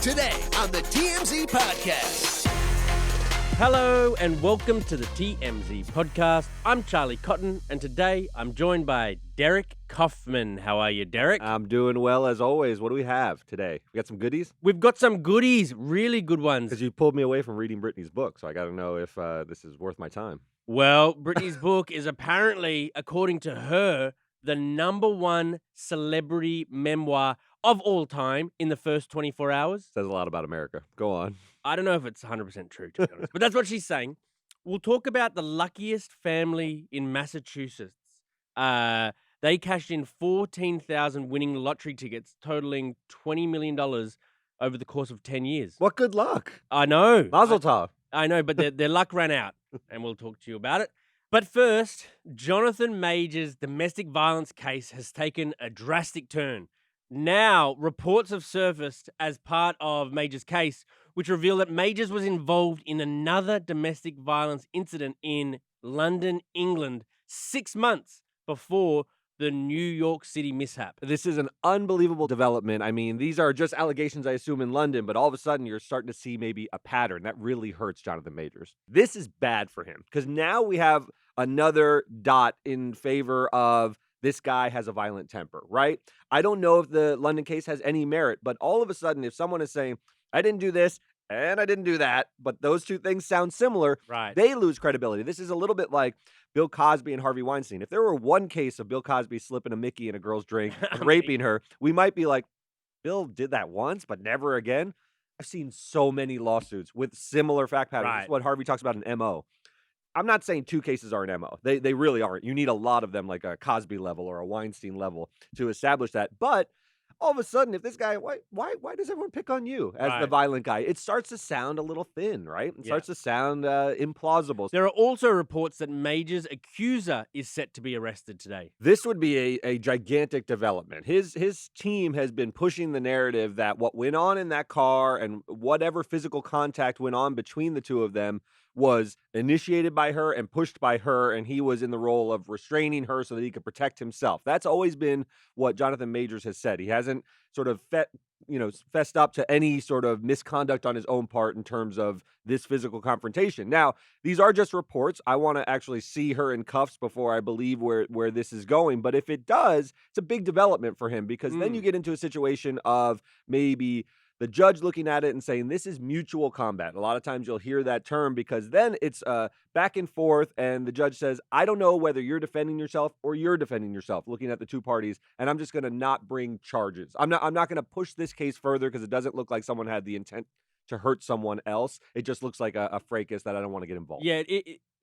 Today on the TMZ Podcast. Hello and welcome to the TMZ Podcast. I'm Charlie Cotton and today I'm joined by Derek Kaufman. How are you, Derek? I'm doing well as always. What do we have today? We got some goodies? We've got some goodies, really good ones. Because you pulled me away from reading Britney's book, so I got to know if this is worth my time. Well, Britney's book is apparently, according to her, the #1 celebrity memoir of all time in the first 24 hours. Says a lot about America. Go on. I don't know if it's 100% true, to be honest, but that's what she's saying. We'll talk about the luckiest family in Massachusetts. They cashed in 14,000 winning lottery tickets, totaling $20 million over the course of 10 years. What good luck. I know. Mazel tov. I know, but their luck ran out, and we'll talk to you about it. But first, Jonathan Majors' domestic violence case has taken a drastic turn. Now, reports have surfaced as part of Majors' case, which reveal that Majors was involved in another domestic violence incident in London, England, 6 months before the New York City mishap. This is an unbelievable development. I mean, these are just allegations, I assume, in London, but all of a sudden you're starting to see maybe a pattern. That really hurts Jonathan Majors. This is bad for him because now we have another dot in favor of this guy has a violent temper, right? I don't know if the London case has any merit, but all of a sudden, if someone is saying, I didn't do this and I didn't do that, but those two things sound similar, Right. they lose credibility. This is a little bit like Bill Cosby and Harvey Weinstein. If there were one case of Bill Cosby slipping a Mickey in a girl's drink and raping her, we might be like, Bill did that once, but never again. I've seen so many lawsuits with similar fact patterns. Right. That's what Harvey talks about in MO. I'm not saying two cases are an MO. They really aren't. You need a lot of them, like a Cosby level or a Weinstein level, to establish that. But all of a sudden, if this guy, why does everyone pick on you as the Right. violent guy? It starts to sound a little thin, right? It starts to sound implausible. There are also reports that Majors' accuser is set to be arrested today. This would be a gigantic development. His team has been pushing the narrative that what went on in that car and whatever physical contact went on between the two of them was initiated by her and pushed by her, and he was in the role of restraining her so that he could protect himself. That's always been what Jonathan Majors has said. He hasn't sort of fessed up to any sort of misconduct on his own part in terms of this physical confrontation. Now, these are just reports. I want to actually see her in cuffs before I believe where this is going. But if it does, it's a big development for him because then you get into a situation of maybe the judge looking at it and saying, this is mutual combat. A lot of times you'll hear that term because then it's back and forth, and the judge says, I don't know whether you're defending yourself or you're defending yourself, looking at the two parties, and I'm just going to not bring charges. I'm not going to push this case further because it doesn't look like someone had the intent to hurt someone else. It just looks like a fracas that I don't want to get involved. Yeah,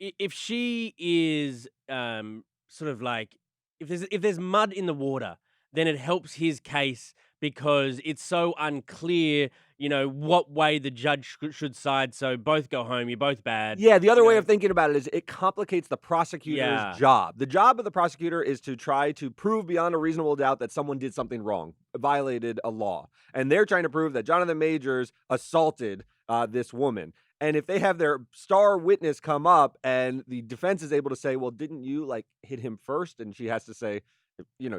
if she is sort of like, if there's mud in the water, then it helps his case because it's so unclear, what way the judge should side. So both go home. You're both bad. Yeah, the other way of thinking about it is it complicates the prosecutor's job. The job of the prosecutor is to try to prove beyond a reasonable doubt that someone did something wrong, violated a law. And they're trying to prove that Jonathan Majors assaulted this woman. And if they have their star witness come up and the defense is able to say, well, didn't you hit him first? And she has to say,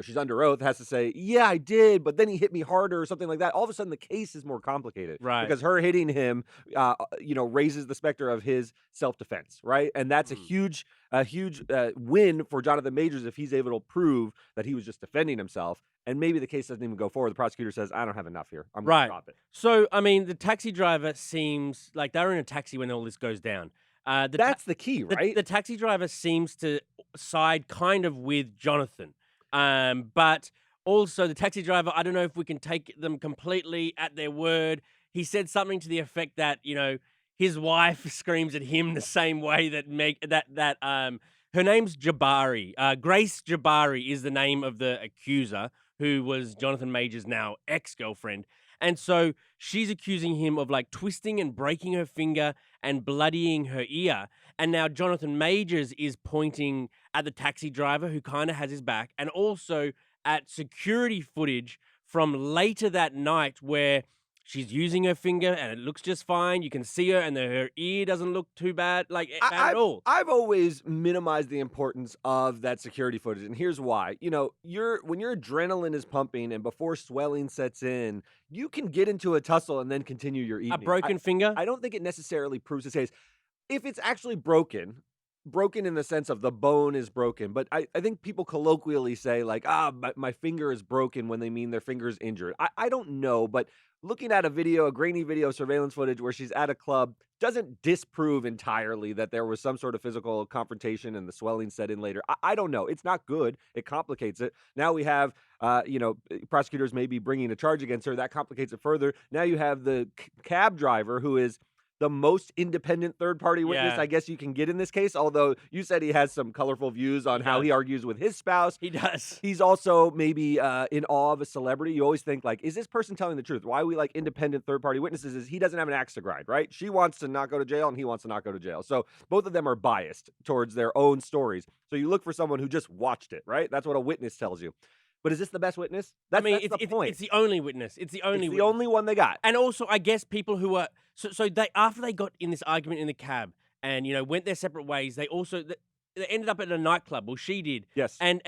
she's under oath, has to say, yeah, I did, but then he hit me harder or something like that. All of a sudden, the case is more complicated. Right. Because her hitting him, raises the specter of his self-defense, right? And that's a huge win for Jonathan Majors if he's able to prove that he was just defending himself. And maybe the case doesn't even go forward. The prosecutor says, I don't have enough here. I'm going to drop it. So, I mean, the taxi driver seems like they're in a taxi when all this goes down. That's the key, right? The taxi driver seems to side kind of with Jonathan. But also the taxi driver, I don't know if we can take them completely at their word. He said something to the effect that, his wife screams at him the same way that her name's Jabari. Grace Jabari is the name of the accuser, who was Jonathan Majors' now ex-girlfriend. And so she's accusing him of twisting and breaking her finger and bloodying her ear. And now Jonathan Majors is pointing at the taxi driver who kind of has his back, and also at security footage from later that night where she's using her finger and it looks just fine. You can see her and her ear doesn't look too bad, bad at all. I've always minimized the importance of that security footage, and here's why. When your adrenaline is pumping and before swelling sets in, you can get into a tussle and then continue your evening. A broken finger? I don't think it necessarily proves its case. If it's actually broken in the sense of the bone is broken, but I think people colloquially say like, my finger is broken when they mean their finger is injured. I don't know, but looking at a grainy video surveillance footage where she's at a club doesn't disprove entirely that there was some sort of physical confrontation and the swelling set in later. I don't know. It's not good. It complicates it. Now we have, prosecutors may be bringing a charge against her. That complicates it further. Now you have the cab driver who is the most independent third-party witness Yeah. I guess you can get in this case, although you said he has some colorful views on how he argues with his spouse. He does. He's also maybe in awe of a celebrity. You always think, like, is this person telling the truth? Why we like independent third-party witnesses is he doesn't have an axe to grind, right? She wants to not go to jail, and he wants to not go to jail. So both of them are biased towards their own stories. So you look for someone who just watched it, right? That's what a witness tells you. But is this the best witness? That's the point. It's the only witness. It's the only one they got. And also, I guess people who are so they after they got in this argument in the cab and went their separate ways, they also they ended up at a nightclub. Well, she did. Yes. And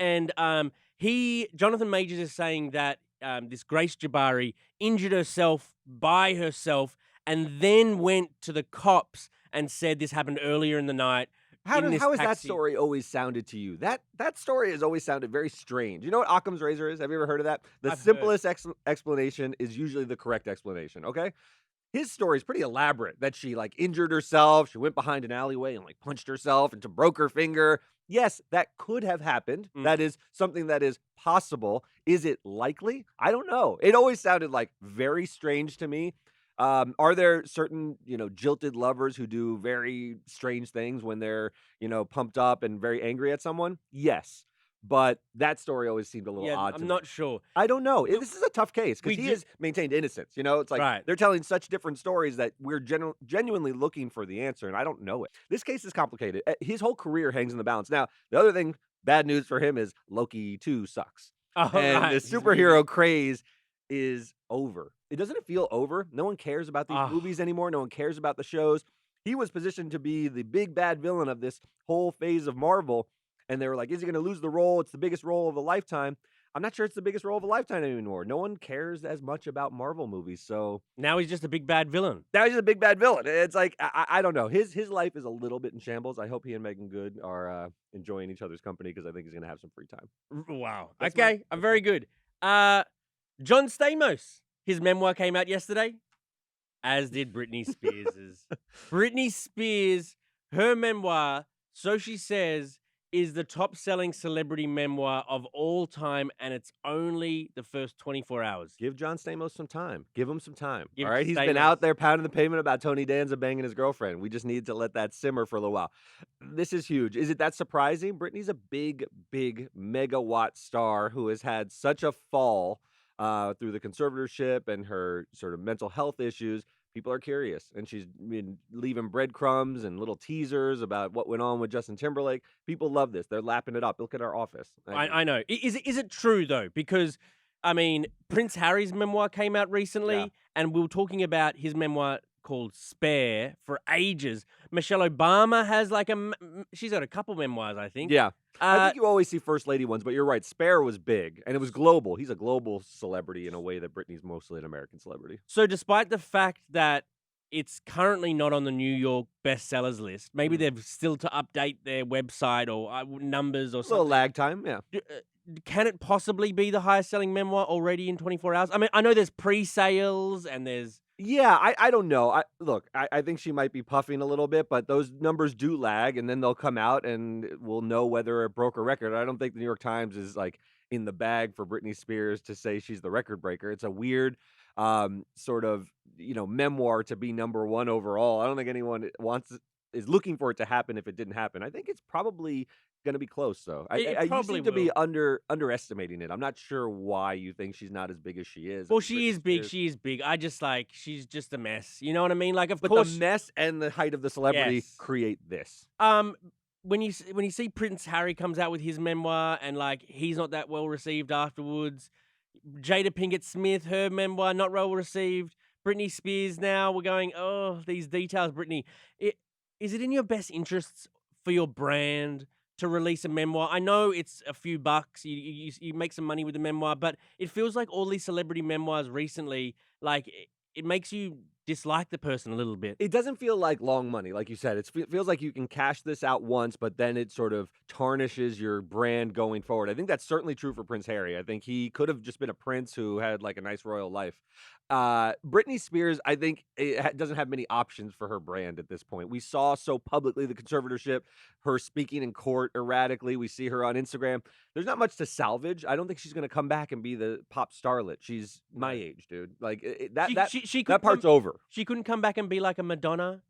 Jonathan Majors is saying that this Grace Jabari injured herself by herself and then went to the cops and said this happened earlier in the night. How has that taxi. story always sounded to you? That story has always sounded very strange. You know what Occam's razor is? Have you ever heard of that? The simplest explanation is usually the correct explanation, okay? His story is pretty elaborate, that she, like, injured herself, she went behind an alleyway and, like, punched herself and broke her finger. Yes, that could have happened. That is something that is possible. Is it likely? I don't know. It always sounded, like, very strange to me. Are there certain, jilted lovers who do very strange things when they're, pumped up and very angry at someone? Yes. But that story always seemed a little odd to me. I'm not sure. I don't know. This is a tough case because he has maintained innocence. It's like they're telling such different stories that we're genuinely looking for the answer, and I don't know it. This case is complicated. His whole career hangs in the balance. Now, the other thing, bad news for him is Loki 2 sucks. Oh, and the superhero craze is over. Doesn't it feel over? No one cares about these movies anymore. No one cares about the shows. He was positioned to be the big bad villain of this whole phase of Marvel. And they were like, is he going to lose the role? It's the biggest role of a lifetime. I'm not sure it's the biggest role of a lifetime anymore. No one cares as much about Marvel movies. So now he's just a big bad villain. Now he's just a big bad villain. It's like, I don't know. His life is a little bit in shambles. I hope he and Megan Good are enjoying each other's company because I think he's going to have some free time. Wow. Okay. Very good. John Stamos. His memoir came out yesterday, as did Britney Spears's. Britney Spears, her memoir, so she says, is the top-selling celebrity memoir of all time, and it's only the first 24 hours. Give John Stamos some time. Give him some time. Give all right? He's been out there pounding the pavement about Tony Danza banging his girlfriend. We just need to let that simmer for a little while. This is huge. Is it that surprising? Britney's a big, big megawatt star who has had such a fall through the conservatorship and her sort of mental health issues. People are curious, and she's been leaving breadcrumbs and little teasers about what went on with Justin Timberlake. People love this. They're lapping it up. Look at our office. I know. Is it true, though? Because, Prince Harry's memoir came out recently, and we were talking about his memoir called Spare for ages. Michelle Obama has she's got a couple memoirs, I think. Yeah. I think you always see First Lady ones, but you're right. Spare was big, and it was global. He's a global celebrity in a way that Britney's mostly an American celebrity. So despite the fact that it's currently not on the New York bestsellers list, maybe they've still to update their website or numbers or something. A little lag time, yeah. Can it possibly be the highest selling memoir already in 24 hours? I know there's pre-sales and there's... Yeah, I don't know. I think she might be puffing a little bit, but those numbers do lag, and then they'll come out, and we'll know whether it broke a record. I don't think the New York Times is in the bag for Britney Spears to say she's the record breaker. It's a weird sort of memoir to be number one overall. I don't think anyone is looking for it to happen if it didn't happen. I think it's probably going to be close, though. You seem to be underestimating it. I'm not sure why you think she's not as big as she is. Well, she is big. She is big. I just she's just a mess. You know what I mean? But the mess and the height of the celebrity create this. When you see Prince Harry comes out with his memoir and he's not that well received afterwards. Jada Pinkett Smith, her memoir not well received. Britney Spears now. We're going, oh, these details, Britney. Is it in your best interests for your brand to release a memoir? I know it's a few bucks. You make some money with the memoir, but it feels like all these celebrity memoirs recently, like it makes you dislike the person a little bit. It doesn't feel like long money, like you said. It feels like you can cash this out once, but then it sort of tarnishes your brand going forward. I think that's certainly true for Prince Harry. I think he could have just been a prince who had like a nice royal life. Britney Spears, I think, doesn't have many options for her brand at this point. We saw so publicly the conservatorship, her speaking in court erratically. We see her on Instagram. There's not much to salvage. I don't think she's going to come back and be the pop starlet. She's my age, dude. Like that part's over. She couldn't come back and be like a Madonna.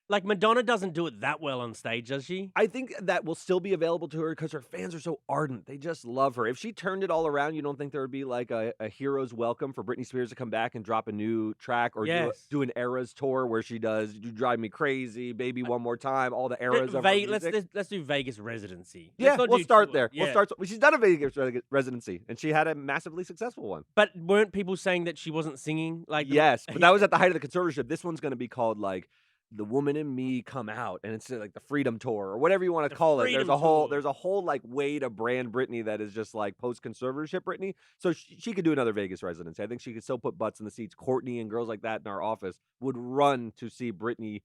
Like Madonna doesn't do it that well on stage, does she? I think that will still be available to her because her fans are so ardent. They just love her. If she turned it all around, you don't think there would be like a hero's welcome for Britney Spears to come back and drop a new track or do an Eras tour where she does "You Drive Me Crazy," "Baby One More Time," all the eras of her music? Let's do Vegas residency. Yeah, we'll start there. Yeah. We'll start. She's done a Vegas residency, and she had a massively successful one. But weren't people saying that she wasn't singing? Like yes, but that was at the height of the conservatorship. This one's going to be called like "The Woman in Me Come Out," and it's like the Freedom Tour or whatever you want to call it. There's a whole like way to brand Britney that is just like post conservatorship Britney. So she could do another Vegas residency. I think she could still put butts in the seats. Courtney and girls like that in our office would run to see Britney's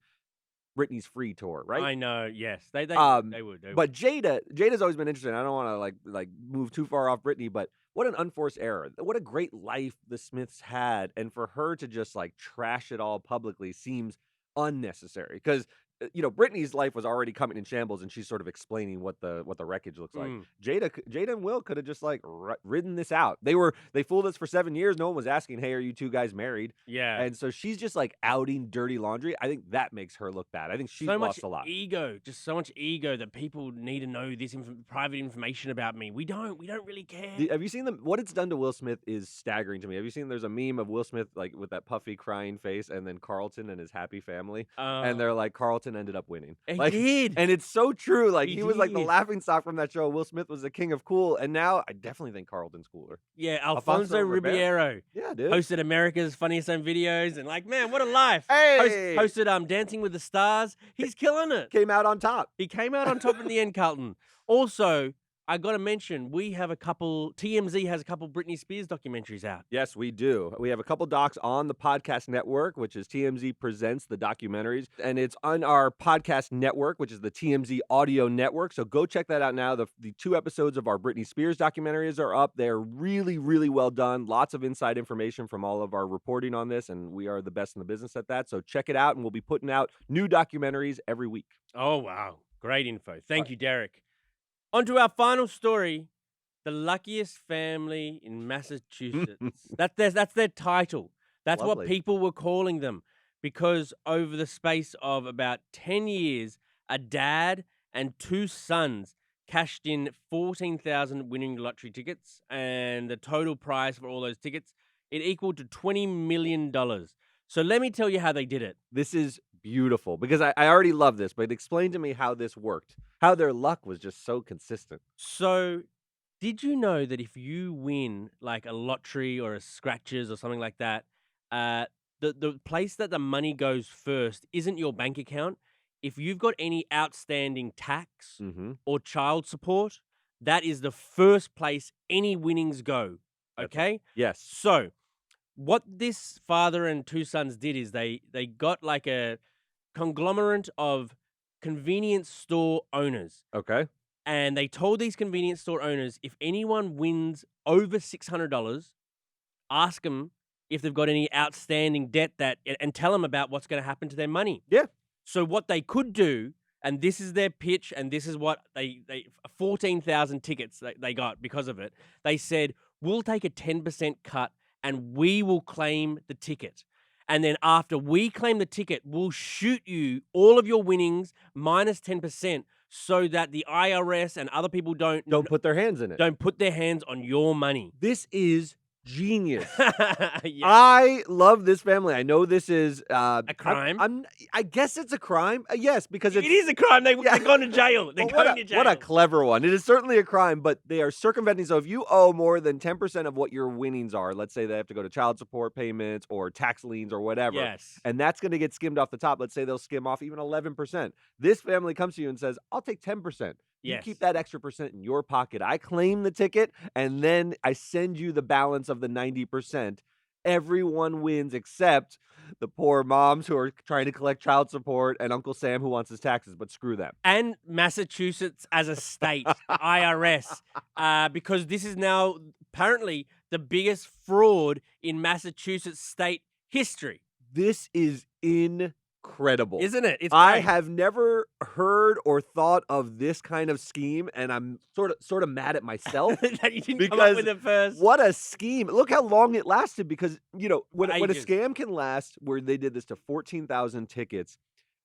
free tour, right? I know. Yes, they would. But Jada's always been interesting. I don't want to like move too far off Britney, but what an unforced error. What a great life the Smiths had, and for her to just like trash it all publicly seems unnecessary because Britney's life was already coming in shambles, and she's sort of explaining what the wreckage looks like. Jada and Will could have just like ridden this out. They fooled us for 7 years. No one was asking, "Hey, are you two guys married?" Yeah, and so she's just like outing dirty laundry. I think that makes her look bad. I think she's lost a lot. Just so much ego that people need to know this private information about me. We don't really care. Have you seen what it's done to Will Smith is staggering to me. Have you seen? There's a meme of Will Smith like with that puffy crying face, and then Carlton and his happy family, and they're like Carlton ended up winning. He did. And it's so true. Like he was like the laughing stock from that show. Will Smith was the king of cool, and now I definitely think Carlton's cooler. Yeah, Alfonso Ribeiro. Yeah, dude. Hosted America's Funniest Home Videos, and like, man, what a life. Hey! Hosted Dancing with the Stars. He's killing it. Came out on top. He came out on top in the end, Carlton. Also, I got to mention, TMZ has a couple Britney Spears documentaries out. Yes, we do. We have a couple docs on the podcast network, which is TMZ Presents the Documentaries. And it's on our podcast network, which is the TMZ Audio Network. So go check that out now. The 2 episodes of our Britney Spears documentaries are up. They're really, really well done. Lots of inside information from all of our reporting on this. And we are the best in the business at that. So check it out. And we'll be putting out new documentaries every week. Oh, wow. Great info. Thank you, Derek. On to our final story, the luckiest family in Massachusetts. That's their title. That's Lovely. what people were calling them because over the space of about 10 years, a dad and 2 sons cashed in 14,000 winning lottery tickets, and the total prize for all those tickets, it equaled to $20 million. So let me tell you how they did it. This is beautiful because I already love this, but explain to me how this worked, how their luck was just so consistent. So did you know that if you win like a lottery or a scratches or something like that, the place that the money goes first isn't your bank account. If you've got any outstanding tax or child support, that is the first place any winnings go. Okay? Yes. So what this father and 2 sons did is they got like a conglomerate of convenience store owners. Okay. And they told these convenience store owners, if anyone wins over $600, ask them if they've got any outstanding debt and tell them about what's going to happen to their money. Yeah. So what they could do, and this is their pitch, and this is what they 14,000 tickets they got because of it. They said, we'll take a 10% cut and we will claim the ticket. And then after we claim the ticket, we'll shoot you all of your winnings minus 10% so that the IRS and other people don't put their hands in it. Don't put their hands on your money. This is genius. Yeah. I love this family. I know this is A crime? I guess it's a crime. Yes, because It it's is a crime. They're Yeah. going to jail. They're Well, going to jail. what a clever one. It is certainly a crime, but they are circumventing. So if you owe more than 10% of what your winnings are, let's say they have to go to child support payments or tax liens or whatever, Yes. and that's going to get skimmed off the top. Let's say they'll skim off even 11%. This family comes to you and says, I'll take 10%. You Yes. keep that extra percent in your pocket. I claim the ticket, and then I send you the balance of the 90%. Everyone wins except the poor moms who are trying to collect child support and Uncle Sam who wants his taxes, but screw them. And Massachusetts as a state, the IRS, because this is now apparently the biggest fraud in Massachusetts state history. This is incredible. Isn't it? It's I great. have never heard or thought of this kind of scheme, and I'm sort of mad at myself. that you didn't come up Because with it first. What a scheme. Look how long it lasted, because, when a Ages. scam can last where they did this to 14,000 tickets,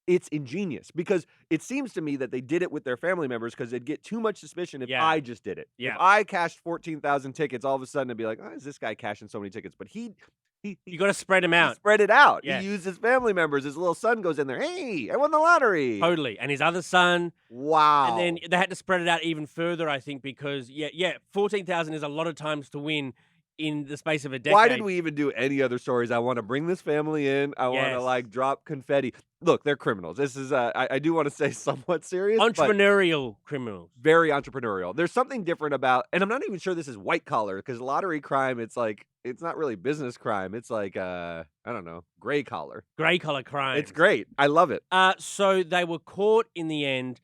it's ingenious, because it seems to me that they did it with their family members because they'd get too much suspicion if Yeah. I just did it. Yeah. If I cashed 14,000 tickets, all of a sudden it'd be like, oh, is this guy cashing so many tickets? But he You got to spread them he out. spread it out. Yes. He used his family members. His little son goes in there, hey, I won the lottery. Totally. And his other son. Wow. And then they had to spread it out even further, I think, because, 14,000 is a lot of times to win in the space of a decade. Why did we even do any other stories? I want to bring this family in. I want to Yes. drop confetti. Look, they're criminals. This is I do want to say somewhat serious, but Entrepreneurial criminals. very entrepreneurial. There's something different about, and I'm not even sure this is white collar, because lottery crime, it's not really business crime. It's like I don't know, gray collar. Grey collar crimes. It's great. I love it. So they were caught in the end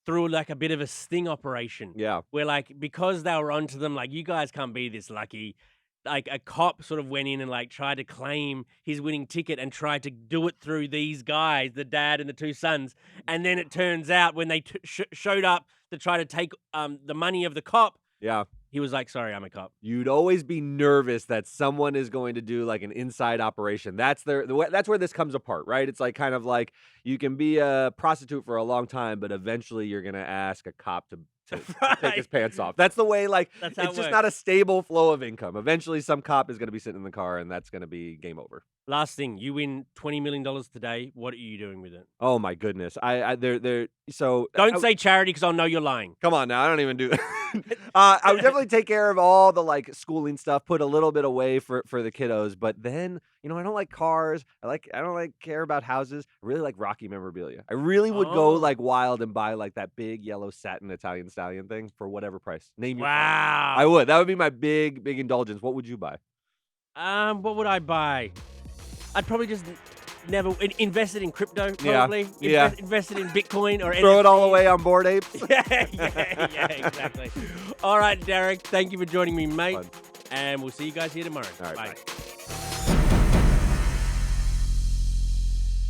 through like a bit of a sting operation. Yeah. Where because they were onto them, you guys can't be this lucky. Like a cop sort of went in and tried to claim his winning ticket and tried to do it through these guys, the dad and the two sons. And then it turns out when they showed up to try to take the money of the cop, Yeah. he was like, sorry, I'm a cop. You'd always be nervous that someone is going to do an inside operation. That's that's where this comes apart, right? It's kind of like you can be a prostitute for a long time, but eventually you're going to ask a cop to take his pants off. That's the way, That's how it's it just works. not a stable flow of income. Eventually some cop is going to be sitting in the car, and that's going to be game over. Last thing, you win $20 million today. What are you doing with it? Oh my goodness. So Don't say charity because I'll know you're lying. come on now, I don't even do that. I would definitely take care of all the schooling stuff, put a little bit away for the kiddos, but then, I don't like cars. I don't care about houses. I really like Rocky memorabilia. I really would go Oh. wild and buy that big yellow satin Italian stallion thing for whatever price. Name your price. Wow. I would. That would be my big indulgence. What would you buy? What would I buy? I'd probably just never invested in crypto. Yeah, Probably. yeah. Invested in Bitcoin or Throw it all NFTs. away on Bored Apes? yeah, exactly. All right, Derek. Thank you for joining me, mate. Fun. And we'll see you guys here tomorrow. All right, Bye. bye.